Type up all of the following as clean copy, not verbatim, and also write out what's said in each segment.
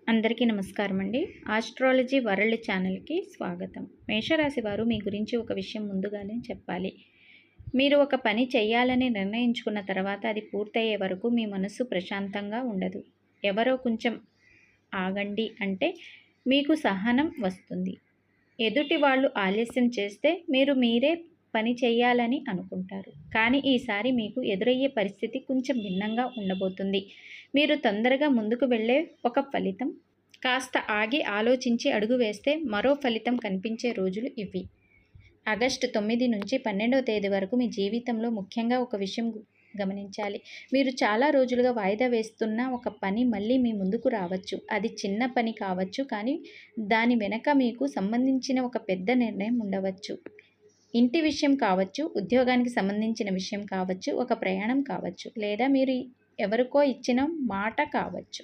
అందరికీ నమస్కారం అండి. ఆస్ట్రాలజీ వరల్డ్ ఛానల్కి స్వాగతం. మేషరాశి వారు మీ గురించి ఒక విషయం ముందుగానే చెప్పాలి. మీరు ఒక పని చేయాలని నిర్ణయించుకున్న తర్వాత అది పూర్తయ్యే వరకు మీ మనసు ప్రశాంతంగా ఉండదు. ఎవరో కొంచెం ఆగండి అంటే మీకు సహనం వస్తుంది. ఎదుటి వాళ్ళు ఆలస్యం చేస్తే మీరే పని చేయాలని అనుకుంటారు. కానీ ఈసారి మీకు ఎదురయ్యే పరిస్థితి కొంచెం భిన్నంగా ఉండబోతుంది. మీరు తొందరగా ముందుకు వెళ్ళే ఒక ఫలితం, కాస్త ఆగి ఆలోచించి అడుగు వేస్తే మరో ఫలితం కనిపించే రోజులు ఇవి. ఆగస్టు 9 నుంచి 12వ తేదీ వరకు మీ జీవితంలో ముఖ్యంగా ఒక విషయం గమనించాలి. మీరు చాలా రోజులుగా వాయిదా వేస్తున్న ఒక పని మళ్ళీ మీ ముందుకు రావచ్చు. అది చిన్న పని కావచ్చు, కానీ దాని వెనక మీకు సంబంధించిన ఒక పెద్ద నిర్ణయం ఉండవచ్చు. ఇంటి విషయం కావచ్చు, ఉద్యోగానికి సంబంధించిన విషయం కావచ్చు, ఒక ప్రయాణం కావచ్చు, లేదా మీరు ఎవరికో ఇచ్చిన మాట కావచ్చు.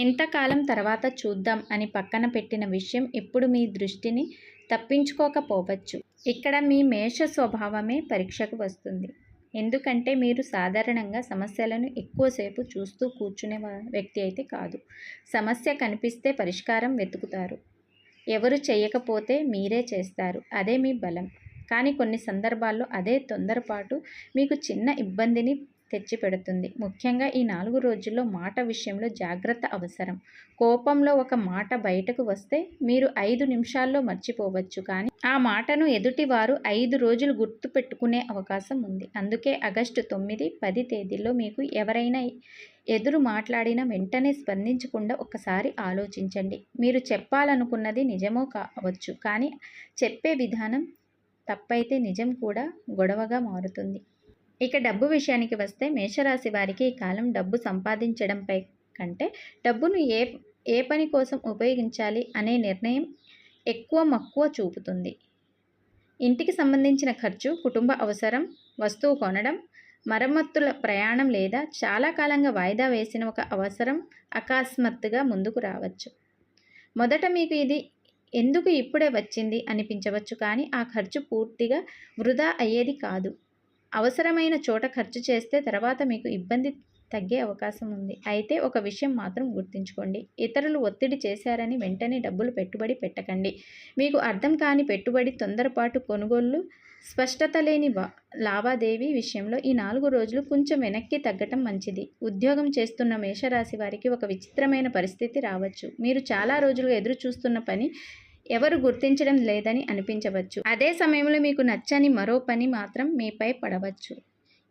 ఇంతకాలం తర్వాత చూద్దాం అని పక్కన పెట్టిన విషయం ఇప్పుడు మీ దృష్టిని తప్పించుకోకపోవచ్చు. ఇక్కడ మీ మేష స్వభావమే పరీక్షకు వస్తుంది. ఎందుకంటే మీరు సాధారణంగా సమస్యలను ఎక్కువసేపు చూస్తూ కూర్చునే వ్యక్తి అయితే కాదు. సమస్య కనిపిస్తే పరిష్కారం వెతుకుతారు. ఎవరు చేయకపోతే మీరే చేస్తారు. అదే మీ బలం. కానీ కొన్ని సందర్భాల్లో అదే తొందరపాటు మీకు చిన్న ఇబ్బందిని తెచ్చిపెడుతుంది. ముఖ్యంగా ఈ 4 రోజుల్లో మాట విషయంలో జాగ్రత్త అవసరం. కోపంలో ఒక మాట బయటకు వస్తే మీరు 5 నిమిషాల్లో మర్చిపోవచ్చు, కానీ ఆ మాటను ఎదుటివారు 5 రోజులు గుర్తు పెట్టుకునే అవకాశం ఉంది. అందుకే ఆగస్టు 9, 10 తేదీల్లో మీకు ఎవరైనా ఎదురు మాట్లాడినా వెంటనే స్పందించకుండా ఒకసారి ఆలోచించండి. మీరు చెప్పాలనుకున్నది నిజమో కావచ్చు, కానీ చెప్పే విధానం తప్పైతే నిజం కూడా గొడవగా మారుతుంది. ఇక డబ్బు విషయానికి వస్తే మేషరాశి వారికి ఈ కాలం డబ్బు సంపాదించడంపై కంటే డబ్బును ఏ పని కోసం ఉపయోగించాలి అనే నిర్ణయం ఎక్కువ మక్కువ చూపుతుంది. ఇంటికి సంబంధించిన ఖర్చు, కుటుంబ అవసరం, వస్తువు కొనడం, మరమ్మతుల ప్రయాణం లేదా చాలా కాలంగా వాయిదా వేసిన ఒక అవసరం అకస్మాత్తుగా ముందుకు రావచ్చు. మొదట మీకు ఇది ఎందుకు ఇప్పుడే వచ్చింది అనిపించవచ్చు, కానీ ఆ ఖర్చు పూర్తిగా వృధా అయ్యేది కాదు. అవసరమైన చోట ఖర్చు చేస్తే తర్వాత మీకు ఇబ్బంది తగ్గే అవకాశం ఉంది. అయితే ఒక విషయం మాత్రం గుర్తుంచుకోండి. ఇతరులు ఒత్తిడి చేశారని వెంటనే డబ్బులు పెట్టుబడి పెట్టకండి. మీకు అర్థం కాని పెట్టుబడి, తొందరపాటు కొనుగోళ్లు, స్పష్టత లేని లావాదేవీ విషయంలో ఈ 4 రోజులు కొంచెం వెనక్కి తగ్గటం మంచిది. ఉద్యోగం చేస్తున్న మేషరాశి వారికి ఒక విచిత్రమైన పరిస్థితి రావచ్చు. మీరు చాలా రోజులుగా ఎదురు చూస్తున్న పని ఎవరు గుర్తించడం లేదని అనిపించవచ్చు. అదే సమయంలో మీకు నచ్చని మరో పని మాత్రం మీపై పడవచ్చు.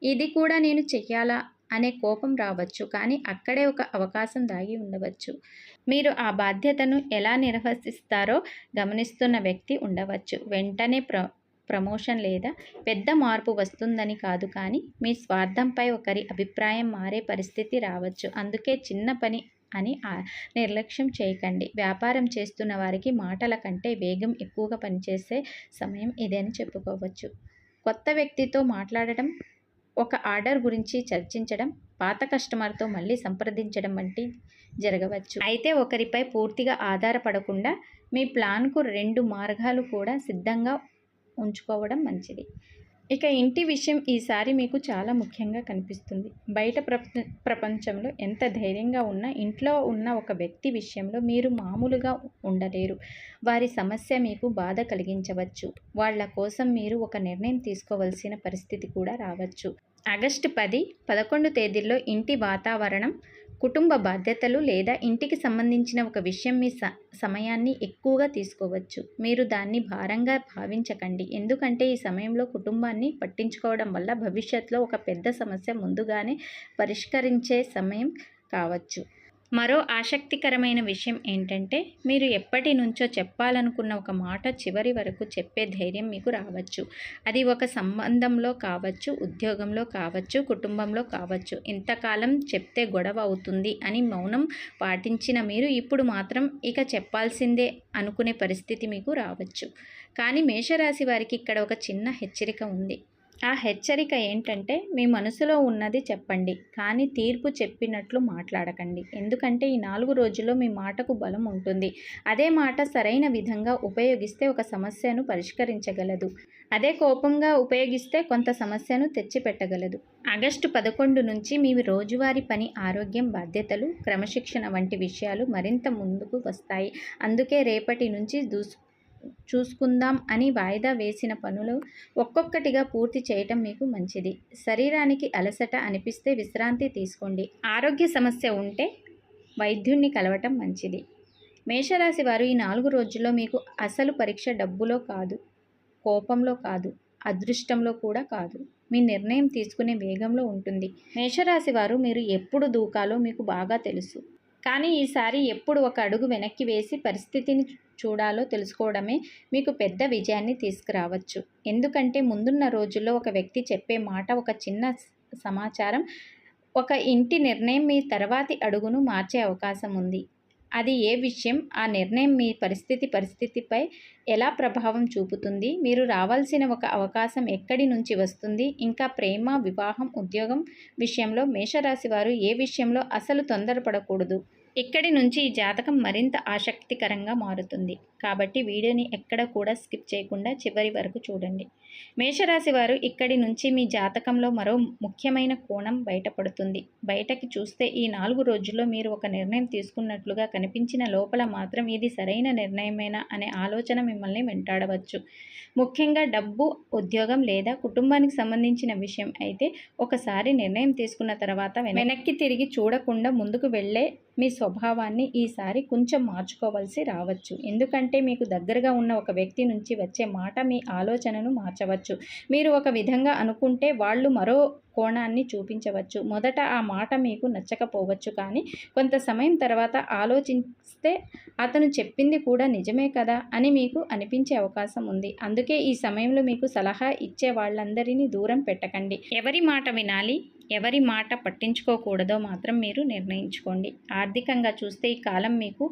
ఇది కూడా నేను చెయ్యాలా అనే కోపం రావచ్చు, కానీ అక్కడే ఒక అవకాశం దాగి ఉండవచ్చు. మీరు ఆ బాధ్యతను ఎలా నిర్వహిస్తారో గమనిస్తున్న వ్యక్తి ఉండవచ్చు. వెంటనే ప్రమోషన్ లేదా పెద్ద మార్పు వస్తుందని కాదు, కానీ మీ స్వార్థంపై ఒకరి అభిప్రాయం మారే పరిస్థితి రావచ్చు. అందుకే చిన్న పని అని నిర్లక్ష్యం చేయకండి. వ్యాపారం చేస్తున్న వారికి మాటల కంటే వేగం ఎక్కువగా పనిచేసే సమయం ఇదని చెప్పుకోవచ్చు. కొత్త వ్యక్తితో మాట్లాడటం, ఒక ఆర్డర్ గురించి చర్చించడం, పాత కస్టమర్తో మళ్ళీ సంప్రదించడం వంటి జరగవచ్చు. అయితే ఒకరిపై పూర్తిగా ఆధారపడకుండా మీ ప్లాన్కు 2 మార్గాలు కూడా సిద్ధంగా ఉంచుకోవడం మంచిది. ఇక ఇంటి విషయం ఈసారి మీకు చాలా ముఖ్యంగా కనిపిస్తుంది. బయట ప్రపంచంలో ఎంత ధైర్యంగా ఉన్నా ఇంట్లో ఉన్న ఒక వ్యక్తి విషయంలో మీరు మామూలుగా ఉండలేరు. వారి సమస్య మీకు బాధ కలిగించవచ్చు. వాళ్ళ కోసం మీరు ఒక నిర్ణయం తీసుకోవాల్సిన పరిస్థితి కూడా రావచ్చు. ఆగస్టు 10, 11 తేదీల్లో ఇంటి వాతావరణం, కుటుంబ బాధ్యతలు లేదా ఇంటికి సంబంధించిన ఒక విషయం మీ సమయాన్ని ఎక్కువగా తీసుకోవచ్చు. మీరు దాన్ని భారంగా భావించకండి. ఎందుకంటే ఈ సమయంలో కుటుంబాన్ని పట్టించుకోవడం వల్ల భవిష్యత్తులో ఒక పెద్ద సమస్య ముందుగానే పరిష్కరించే సమయం కావచ్చు. మరో ఆసక్తికరమైన విషయం ఏంటంటే, మీరు ఎప్పటి నుంచో చెప్పాలనుకున్న ఒక మాట చివరి వరకు చెప్పే ధైర్యం మీకు రావచ్చు. అది ఒక సంబంధంలో కావచ్చు, ఉద్యోగంలో కావచ్చు, కుటుంబంలో కావచ్చు. ఇంతకాలం చెప్తే గొడవ అవుతుంది అని మౌనం పాటించిన మీరు ఇప్పుడు మాత్రం ఇక చెప్పాల్సిందే అనుకునే పరిస్థితి మీకు రావచ్చు. కానీ మేషరాశి వారికి ఇక్కడ ఒక చిన్న హెచ్చరిక ఉంది. ఆ హెచ్చరిక ఏంటంటే, మీ మనసులో ఉన్నది చెప్పండి, కానీ తీర్పు చెప్పినట్లు మాట్లాడకండి. ఎందుకంటే ఈ 4 రోజుల్లో మీ మాటకు బలం ఉంటుంది. అదే మాట సరైన విధంగా ఉపయోగిస్తే ఒక సమస్యను పరిష్కరించగలదు. అదే కోపంగా ఉపయోగిస్తే కొంత సమస్యను తెచ్చిపెట్టగలదు. ఆగస్టు 11 నుంచి మీ రోజువారీ పని, ఆరోగ్యం, బాధ్యతలు, క్రమశిక్షణ వంటి విషయాలు మరింత ముందుకు వస్తాయి. అందుకే రేపటి నుంచి చూసుకుందాం అని వాయిదా వేసిన పనులు ఒక్కొక్కటిగా పూర్తి చేయటం మీకు మంచిది. శరీరానికి అలసట అనిపిస్తే విశ్రాంతి తీసుకోండి. ఆరోగ్య సమస్య ఉంటే వైద్యుణ్ణి కలవటం మంచిది. మేషరాశి వారు ఈ 4 రోజుల్లో మీకు అసలు పరీక్ష డబ్బులో కాదు, కోపంలో కాదు, అదృష్టంలో కూడా కాదు, మీ నిర్ణయం తీసుకునే వేగంలో ఉంటుంది. మేషరాశి వారు మీరు ఎప్పుడు దూకాలో మీకు బాగా తెలుసు. కానీ ఈసారి ఎప్పుడు ఒక అడుగు వెనక్కి వేసి పరిస్థితిని చూడాలో తెలుసుకోవడమే మీకు పెద్ద విజయాన్ని తీసుకురావచ్చు. ఎందుకంటే ముందున్న రోజుల్లో ఒక వ్యక్తి చెప్పే మాట, ఒక చిన్న సమాచారం, ఒక ఇంటి నిర్ణయం మీ తర్వాతి అడుగును మార్చే అవకాశం ఉంది. అది ఏ విషయం, ఆ నిర్ణయం మీ పరిస్థితిపై ఎలా ప్రభావం చూపుతుంది, మీరు రావాల్సిన ఒక అవకాశం ఎక్కడి నుంచి వస్తుంది, ఇంకా ప్రేమ, వివాహం, ఉద్యోగం విషయంలో మేషరాశి వారు ఏ విషయంలో అసలు తొందరపడకూడదు. ఇక్కడి నుంచి ఈ జాతకం మరింత ఆసక్తికరంగా మారుతుంది. కాబట్టి వీడియోని ఎక్కడ కూడా స్కిప్ చేయకుండా చివరి వరకు చూడండి. మేషరాశి వారు ఇక్కడి నుంచి మీ జాతకంలో మరో ముఖ్యమైన కోణం బయటపడుతుంది. బయటకి చూస్తే ఈ 4 రోజుల్లో మీరు ఒక నిర్ణయం తీసుకున్నట్లుగా కనిపించిన లోపల మాత్రం ఇది సరైన నిర్ణయమేనా అనే ఆలోచన మిమ్మల్ని వెంటాడవచ్చు. ముఖ్యంగా డబ్బు, ఉద్యోగం లేదా కుటుంబానికి సంబంధించిన విషయం అయితే ఒకసారి నిర్ణయం తీసుకున్న తర్వాత వెనక్కి తిరిగి చూడకుండా ముందుకు వెళ్ళే మీ స్వభావాన్ని ఈసారి కొంచెం మార్చుకోవాల్సి రావచ్చు. ఎందుకంటే మీకు దగ్గరగా ఉన్న ఒక వ్యక్తి నుంచి వచ్చే మాట మీ ఆలోచనను మార్చవచ్చు. మీరు ఒక విధంగా అనుకుంటే వాళ్ళు మరో కోణాన్ని చూపించవచ్చు. మొదట ఆ మాట మీకు నచ్చకపోవచ్చు, కానీ కొంత సమయం తర్వాత ఆలోచిస్తే అతను చెప్పింది కూడా నిజమే కదా అని మీకు అనిపించే అవకాశం ఉంది. అందుకే ఈ సమయంలో మీకు సలహా ఇచ్చే వాళ్ళందరినీ దూరం పెట్టకండి. ఎవరి మాట వినాలి, ఎవరి మాట పట్టించుకోకూడదో మాత్రం మీరు నిర్ణయించుకోండి. ఆర్థికంగా చూస్తే ఈ కాలం మీకు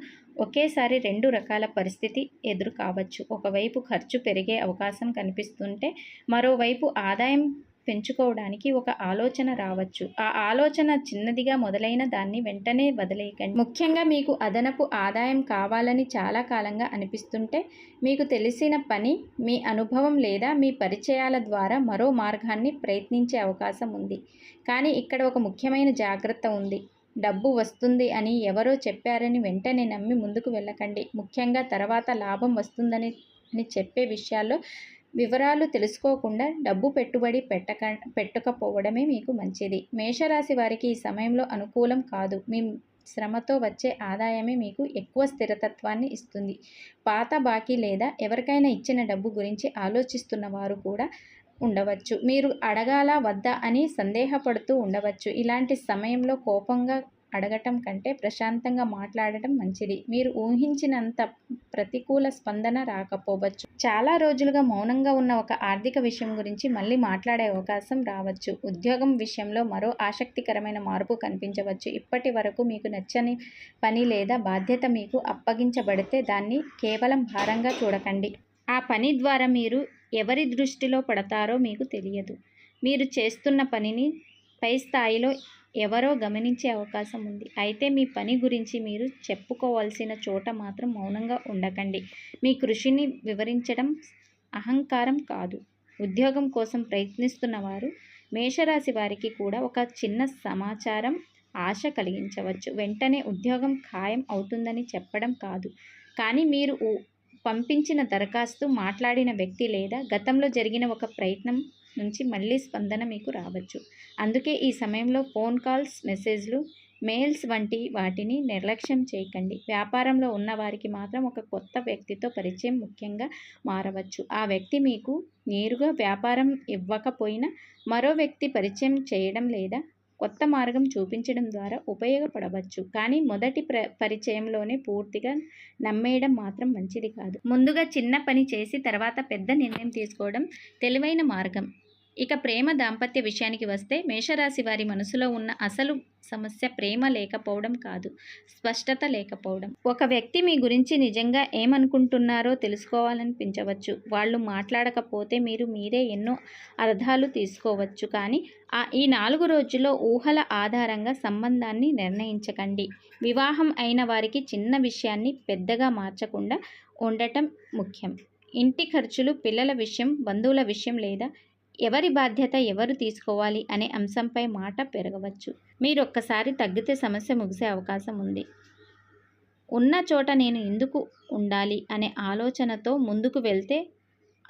ఒకేసారి 2 రకాల పరిస్థితి ఎదురు కావచ్చు. ఒకవైపు ఖర్చు పెరిగే అవకాశం కనిపిస్తుంటే మరోవైపు ఆదాయం పెంచుకోవడానికి ఒక ఆలోచన రావచ్చు. ఆ ఆలోచన చిన్నదిగా మొదలైన దాన్ని వెంటనే వదిలేయకండి. ముఖ్యంగా మీకు అదనపు ఆదాయం కావాలని చాలా కాలంగా అనిపిస్తుంటే మీకు తెలిసిన పని, మీ అనుభవం లేదా మీ పరిచయాల ద్వారా మరో మార్గాన్ని ప్రయత్నించే అవకాశం ఉంది. కానీ ఇక్కడ ఒక ముఖ్యమైన జాగ్రత్త ఉంది. డబ్బు వస్తుంది అని ఎవరో చెప్పారని వెంటనే నమ్మి ముందుకు వెళ్ళకండి. ముఖ్యంగా తర్వాత లాభం వస్తుందని చెప్పే విషయాల్లో వివరాలు తెలుసుకోకుండా డబ్బు పెట్టుబడి పెట్టకపోవడమే మీకు మంచిది. మేషరాశి వారికి ఈ సమయంలో అనుకూలం కాదు. మీ శ్రమతో వచ్చే ఆదాయమే మీకు ఎక్కువ స్థిరతత్వాన్ని ఇస్తుంది. పాత బాకీ లేదా ఎవరికైనా ఇచ్చిన డబ్బు గురించి ఆలోచిస్తున్న వారు కూడా ఉండవచ్చు. మీరు అడగాలా వద్దా అని సందేహపడుతూ ఉండవచ్చు. ఇలాంటి సమయంలో కోపంగా అడగటం కంటే ప్రశాంతంగా మాట్లాడటం మంచిది. మీరు ఊహించినంత ప్రతికూల స్పందన రాకపోవచ్చు. చాలా రోజులుగా మౌనంగా ఉన్న ఒక ఆర్థిక విషయం గురించి మళ్ళీ మాట్లాడే అవకాశం రావచ్చు. ఉద్యోగం విషయంలో మరో ఆసక్తికరమైన మార్పు కనిపించవచ్చు. ఇప్పటి వరకు మీకు నచ్చని పని లేదా బాధ్యత మీకు అప్పగించబడితే దాన్ని కేవలం భారంగా చూడకండి. ఆ పని ద్వారా మీరు ఎవరి దృష్టిలో పడతారో మీకు తెలియదు. మీరు చేస్తున్న పనిని పై స్థాయిలో ఎవరో గమనించే అవకాశం ఉంది. అయితే మీ పని గురించి మీరు చెప్పుకోవాల్సిన చోట మాత్రం మౌనంగా ఉండకండి. మీ కృషిని వివరించడం అహంకారం కాదు. ఉద్యోగం కోసం ప్రయత్నిస్తున్న వారు మేషరాశి వారికి కూడా ఒక చిన్న సమాచారం ఆశ కలిగించవచ్చు. వెంటనే ఉద్యోగం ఖాయం అవుతుందని చెప్పడం కాదు, కానీ మీరు పంపించిన దరఖాస్తు, మాట్లాడిన వ్యక్తి లేదా గతంలో జరిగిన ఒక ప్రయత్నం నుంచి మళ్ళీ స్పందన మీకు రావచ్చు. అందుకే ఈ సమయంలో ఫోన్ కాల్స్, మెసేజ్లు, మెయిల్స్ వంటి వాటిని నిర్లక్ష్యం చేయకండి. వ్యాపారంలో ఉన్న వారికి మాత్రం ఒక కొత్త వ్యక్తితో పరిచయం ముఖ్యంగా మారవచ్చు. ఆ వ్యక్తి మీకు నేరుగా వ్యాపారం ఇవ్వకపోయినా మరో వ్యక్తి పరిచయం చేయడం లేదా కొత్త మార్గం చూపించడం ద్వారా ఉపయోగపడవచ్చు. కానీ మొదటి పరిచయంలోనే పూర్తిగా నమ్మేయడం మాత్రం మంచిది కాదు. ముందుగా చిన్న పని చేసి తర్వాత పెద్ద నిర్ణయం తీసుకోవడం తెలివైన మార్గం. ఇక ప్రేమ దాంపత్య విషయానికి వస్తే మేషరాశి వారి మనసులో ఉన్న అసలు సమస్య ప్రేమ లేకపోవడం కాదు, స్పష్టత లేకపోవడం. ఒక వ్యక్తి మీ గురించి నిజంగా ఏమనుకుంటున్నారో తెలుసుకోవాలనిపించవచ్చు. వాళ్ళు మాట్లాడకపోతే మీరే ఎన్నో అర్థాలు తీసుకోవచ్చు. కానీ ఈ 4 రోజుల్లో ఊహల ఆధారంగా సంబంధాన్ని నిర్ణయించకండి. వివాహం అయిన వారికి చిన్న విషయాన్ని పెద్దగా మార్చకుండా ఉండటం ముఖ్యం. ఇంటి ఖర్చులు, పిల్లల విషయం, బంధువుల విషయం లేదా ఎవరి బాధ్యత ఎవరు తీసుకోవాలి అనే అంశంపై మాట పెరగవచ్చు. మీరు ఒక్కసారి తగ్గితే సమస్య ముగిసే అవకాశం ఉంది. ఉన్న చోట నేను ఎందుకు ఉండాలి అనే ఆలోచనతో ముందుకు వెళ్తే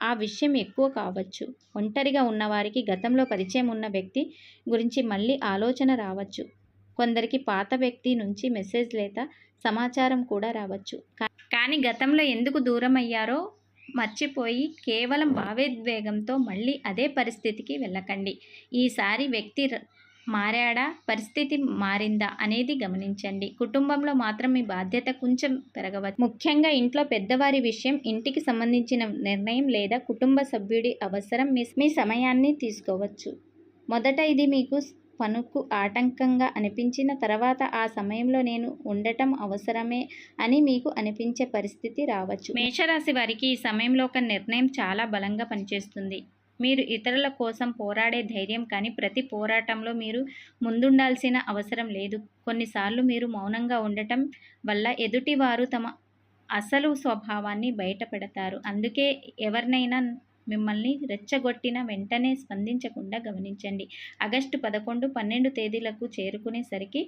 ఆ విషయం ఎక్కువ కావచ్చు. ఒంటరిగా ఉన్నవారికి గతంలో పరిచయం ఉన్న వ్యక్తి గురించి మళ్ళీ ఆలోచన రావచ్చు. కొందరికి పాత వ్యక్తి నుంచి మెసేజ్ లేదా సమాచారం కూడా రావచ్చు. కానీ గతంలో ఎందుకు దూరం అయ్యారో మర్చిపోయి కేవలం భావోద్వేగంతో మళ్ళీ అదే పరిస్థితికి వెళ్ళకండి. ఈసారి వ్యక్తి మారాడా, పరిస్థితి మారిందా అనేది గమనించండి. కుటుంబంలో మాత్రం మీ బాధ్యత కొంచెం పెరగవచ్చు. ముఖ్యంగా ఇంట్లో పెద్దవారి విషయం, ఇంటికి సంబంధించిన నిర్ణయం లేదా కుటుంబ సభ్యుడి అవసరం మీ సమయాన్ని తీసుకోవచ్చు. మొదట ఇది మీకు పనుకు ఆటంకంగా అనిపించిన తర్వాత ఆ సమయంలో నేను ఉండటం అవసరమే అని మీకు అనిపించే పరిస్థితి రావచ్చు. మేషరాశి వారికి ఈ సమయంలో ఒక నిర్ణయం చాలా బలంగా పనిచేస్తుంది. మీరు ఇతరుల కోసం పోరాడే ధైర్యం, కానీ ప్రతి పోరాటంలో మీరు ముందుండాల్సిన అవసరం లేదు. కొన్నిసార్లు మీరు మౌనంగా ఉండటం వల్ల ఎదుటివారు తమ అసలు స్వభావాన్ని బయటపెడతారు. అందుకే ఎవరినైనా మిమ్మల్ని రెచ్చగొట్టిన వెంటనే స్పందించకుండా గమనించండి. ఆగస్టు 11, 12 తేదీలకు చేరుకునేసరికి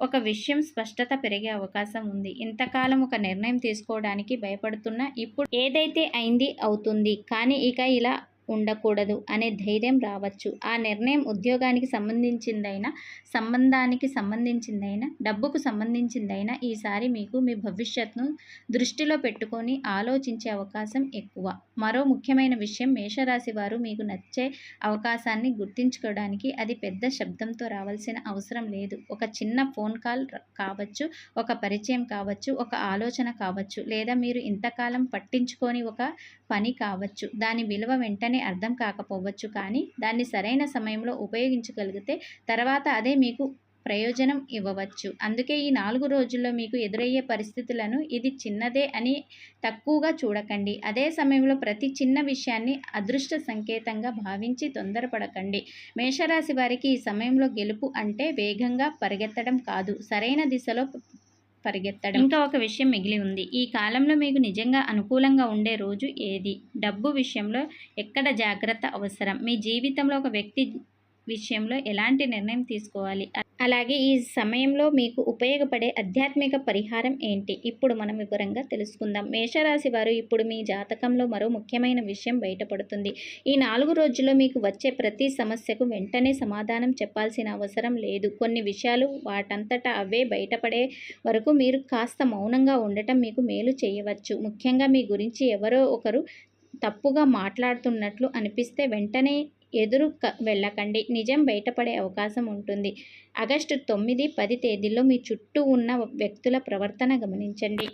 ఒక విషయం స్పష్టత పెరిగే అవకాశం ఉంది. ఇంతకాలం ఒక నిర్ణయం తీసుకోవడానికి భయపడుతున్నా ఇప్పుడు ఏదైతే అయింది అవుతుంది, కానీ ఇక ఇలా ఉండకూడదు అనే ధైర్యం రావచ్చు. ఆ నిర్ణయం ఉద్యోగానికి సంబంధించిందైనా, సంబంధానికి సంబంధించిందైనా, డబ్బుకు సంబంధించిందైనా ఈసారి మీకు మీ భవిష్యత్తును దృష్టిలో పెట్టుకొని ఆలోచించే అవకాశం ఎక్కువ. మరో ముఖ్యమైన విషయం, మేషరాశి వారు మీకు నచ్చే అవకాశాన్ని గుర్తించుకోవడానికి అది పెద్ద శబ్దంతో రావాల్సిన అవసరం లేదు. ఒక చిన్న ఫోన్ కాల్ కావచ్చు, ఒక పరిచయం కావచ్చు, ఒక ఆలోచన కావచ్చు, లేదా మీరు ఇంతకాలం పట్టించుకొని ఒక పని కావచ్చు. దాని విలువ వెంటనే అర్థం కాకపోవచ్చు, కానీ దాన్ని సరైన సమయంలో ఉపయోగించగలిగితే తర్వాత అదే మీకు ప్రయోజనం ఇవ్వవచ్చు. అందుకే ఈ 4 రోజుల్లో మీకు ఎదురయ్యే పరిస్థితులను ఇది చిన్నదే అని తక్కువగా చూడకండి. అదే సమయంలో ప్రతి చిన్న విషయాన్ని అదృష్ట సంకేతంగా భావించి తొందరపడకండి. మేషరాశి వారికి ఈ సమయంలో గెలుపు అంటే వేగంగా పరిగెత్తడం కాదు, సరైన దిశలో పరిగెత్తడం. ఇంకా ఒక విషయం మిగిలి ఉంది. ఈ కాలంలో మీకు నిజంగా అనుకూలంగా ఉండే రోజు ఏది? డబ్బు విషయంలో ఎక్కడ జాగ్రత్త అవసరం? మీ జీవితంలో ఒక వ్యక్తి విషయంలో ఎలాంటి నిర్ణయం తీసుకోవాలి? అలాగే ఈ సమయంలో మీకు ఉపయోగపడే ఆధ్యాత్మిక పరిహారం ఏంటి? ఇప్పుడు మనం వివరంగా తెలుసుకుందాం. మేషరాశి వారు, ఇప్పుడు మీ జాతకంలో మరో ముఖ్యమైన విషయం బయటపడుతుంది. ఈ 4 రోజుల్లో మీకు వచ్చే ప్రతి సమస్యకు వెంటనే సమాధానం చెప్పాల్సిన అవసరం లేదు. కొన్ని విషయాలు వాటంతటా అవే బయటపడే వరకు మీరు కాస్త మౌనంగా ఉండటం మీకు మేలు చేయవచ్చు. ముఖ్యంగా మీ గురించి ఎవరో ఒకరు తప్పుగా మాట్లాడుతున్నట్లు అనిపిస్తే వెంటనే ఎదురు వెళ్ళకండి. నిజం బయటపడే అవకాశం ఉంటుంది. ఆగస్టు 9, 10 తేదీల్లో మీ చుట్టూ ఉన్న వ్యక్తుల ప్రవర్తన గమనించండి.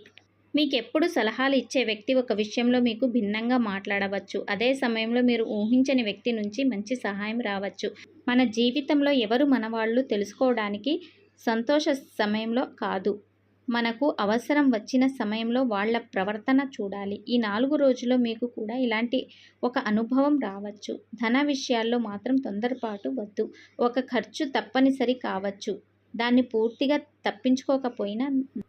మీకెప్పుడు సలహాలు ఇచ్చే వ్యక్తి ఒక విషయంలో మీకు భిన్నంగా మాట్లాడవచ్చు. అదే సమయంలో మీరు ఊహించని వ్యక్తి నుంచి మంచి సహాయం రావచ్చు. మన జీవితంలో ఎవరు మనవాళ్ళు తెలుసుకోవడానికి సంతోష సమయంలో కాదు, మనకు అవసరం వచ్చిన సమయంలో వాళ్ళ ప్రవర్తన చూడాలి. ఈ 4 రోజుల్లో మీకు కూడా ఇలాంటి ఒక అనుభవం రావచ్చు. ధన విషయాల్లో మాత్రం తొందరపాటు వద్దు. ఒక ఖర్చు తప్పనిసరి కావచ్చు, దాన్ని పూర్తిగా తప్పించుకోకపోయినా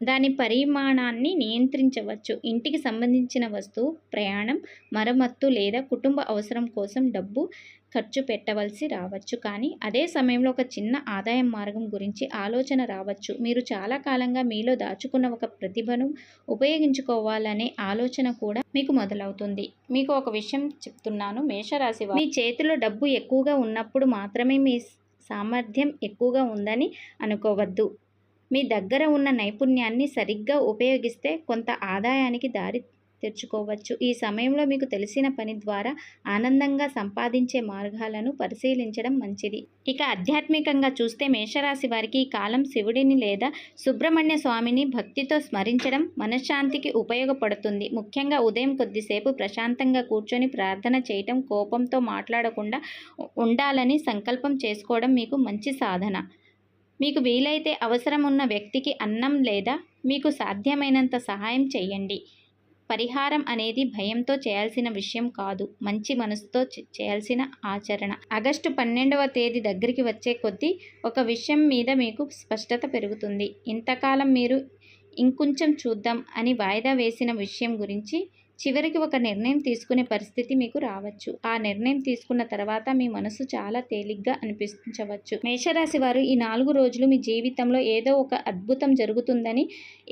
దాని పరిమాణాన్ని నియంత్రించవచ్చు. ఇంటికి సంబంధించిన వస్తువు, ప్రయాణం, మరమ్మత్తు లేదా కుటుంబ అవసరం కోసం డబ్బు ఖర్చు పెట్టవలసి రావచ్చు. కానీ అదే సమయంలో ఒక చిన్న ఆదాయం మార్గం గురించి ఆలోచన రావచ్చు. మీరు చాలా కాలంగా మీలో దాచుకున్న ఒక ప్రతిభను ఉపయోగించుకోవాలనే ఆలోచన కూడా మీకు మొదలవుతుంది. మీకు ఒక విషయం చెప్తున్నాను, మేషరాశి వారు, మీ చేతిలో డబ్బు ఎక్కువగా ఉన్నప్పుడు మాత్రమే మీ సామర్థ్యం ఎక్కువగా ఉందని అనుకోవద్దు. మీ దగ్గర ఉన్న నైపుణ్యాన్ని సరిగ్గా ఉపయోగిస్తే కొంత ఆదాయానికి దారి తెచ్చుకోవచ్చు. ఈ సమయంలో మీకు తెలిసిన పని ద్వారా ఆనందంగా సంపాదించే మార్గాలను పరిశీలించడం మంచిది. ఇక ఆధ్యాత్మికంగా చూస్తే మేషరాశి వారికి ఈ కాలం శివుడిని లేదా సుబ్రహ్మణ్య స్వామిని భక్తితో స్మరించడం మనశ్శాంతికి ఉపయోగపడుతుంది. ముఖ్యంగా ఉదయం కొద్దిసేపు ప్రశాంతంగా కూర్చొని ప్రార్థన చేయటం, కోపంతో మాట్లాడకుండా ఉండాలని సంకల్పం చేసుకోవడం మీకు మంచి సాధన. మీకు వీలైతే అవసరం ఉన్న వ్యక్తికి అన్నం లేదా మీకు సాధ్యమైనంత సహాయం చేయండి. పరిహారం అనేది భయంతో చేయాల్సిన విషయం కాదు, మంచి మనసుతో చేయాల్సిన ఆచరణ. ఆగస్టు 12వ తేదీ దగ్గరికి వచ్చే కొద్దీ ఒక విషయం మీద మీకు స్పష్టత పెరుగుతుంది. ఇంతకాలం మీరు ఇంకొంచెం చూద్దాం అని వాయిదా వేసిన విషయం గురించి చివరికి ఒక నిర్ణయం తీసుకునే పరిస్థితి మీకు రావచ్చు. ఆ నిర్ణయం తీసుకున్న తర్వాత మీ మనసు చాలా తేలిగ్గా అనిపించవచ్చు. మేషరాశి వారు ఈ 4 రోజులు మీ జీవితంలో ఏదో ఒక అద్భుతం జరుగుతుందని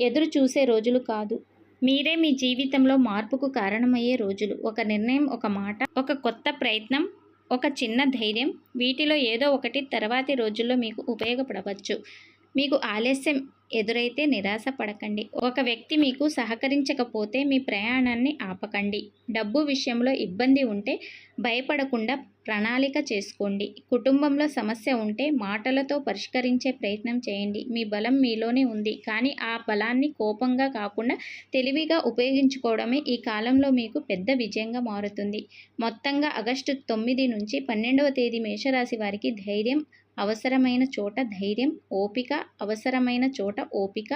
ఎదురు చూసే రోజులు కాదు. మీరే మీ జీవితంలో మార్పుకు కారణమయ్యే రోజులు. ఒక నిర్ణయం, ఒక మాట, ఒక కొత్త ప్రయత్నం, ఒక చిన్న ధైర్యం, వీటిలో ఏదో ఒకటి తర్వాతి రోజుల్లో మీకు ఉపయోగపడవచ్చు. మీకు ఆలస్యం ఎదురైతే నిరాశ పడకండి. ఒక వ్యక్తి మీకు సహకరించకపోతే మీ ప్రయాణాన్ని ఆపకండి. డబ్బు విషయంలో ఇబ్బంది ఉంటే భయపడకుండా ప్రణాళిక చేసుకోండి. కుటుంబంలో సమస్య ఉంటే మాటలతో పరిష్కరించే ప్రయత్నం చేయండి. మీ బలం మీలోనే ఉంది, కానీ ఆ బలాన్ని కోపంగా కాకుండా తెలివిగా ఉపయోగించుకోవడమే ఈ కాలంలో మీకు పెద్ద విజయంగా మారుతుంది. మొత్తంగా ఆగస్టు 9 నుంచి 12వ తేదీ మేషరాశి వారికి ధైర్యం అవసరమైన చోట ధైర్యం, ఓపిక అవసరమైన చోట ఓపిక,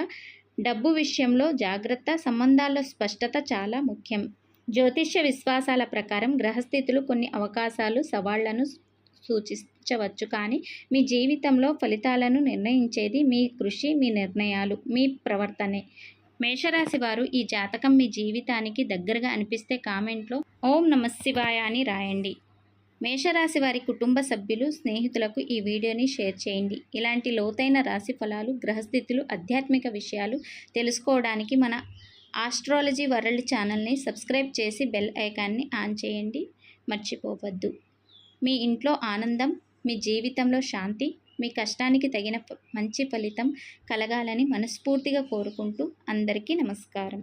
డబ్బు విషయంలో జాగ్రత్త, సంబంధాల్లో స్పష్టత చాలా ముఖ్యం. జ్యోతిష్య విశ్వాసాల ప్రకారం గ్రహస్థితులు కొన్ని అవకాశాలు, సవాళ్లను సూచించవచ్చు, కానీ మీ జీవితంలో ఫలితాలను నిర్ణయించేది మీ కృషి, మీ నిర్ణయాలు, మీ ప్రవర్తనే. మేషరాశి వారు ఈ జాతకం మీ జీవితానికి దగ్గరగా అనిపిస్తే కామెంట్లో ఓం నమఃశివాయ అని రాయండి. మేషరాశి వారి కుటుంబ సభ్యులు, స్నేహితులకు ఈ వీడియోని షేర్ చేయండి. ఇలాంటి లోతైన రాశి ఫలాలు, గ్రహస్థితులు, ఆధ్యాత్మిక విషయాలు తెలుసుకోవడానికి మన ఆస్ట్రాలజీ వరల్డ్ ఛానల్ని సబ్స్క్రైబ్ చేసి బెల్ ఐకాన్ని ఆన్ చేయండి. మర్చిపోవద్దు. మీ ఇంట్లో ఆనందం, మీ జీవితంలో శాంతి, మీ కష్టానికి తగిన మంచి ఫలితం కలగాలని మనస్ఫూర్తిగా కోరుకుంటూ అందరికీ నమస్కారం.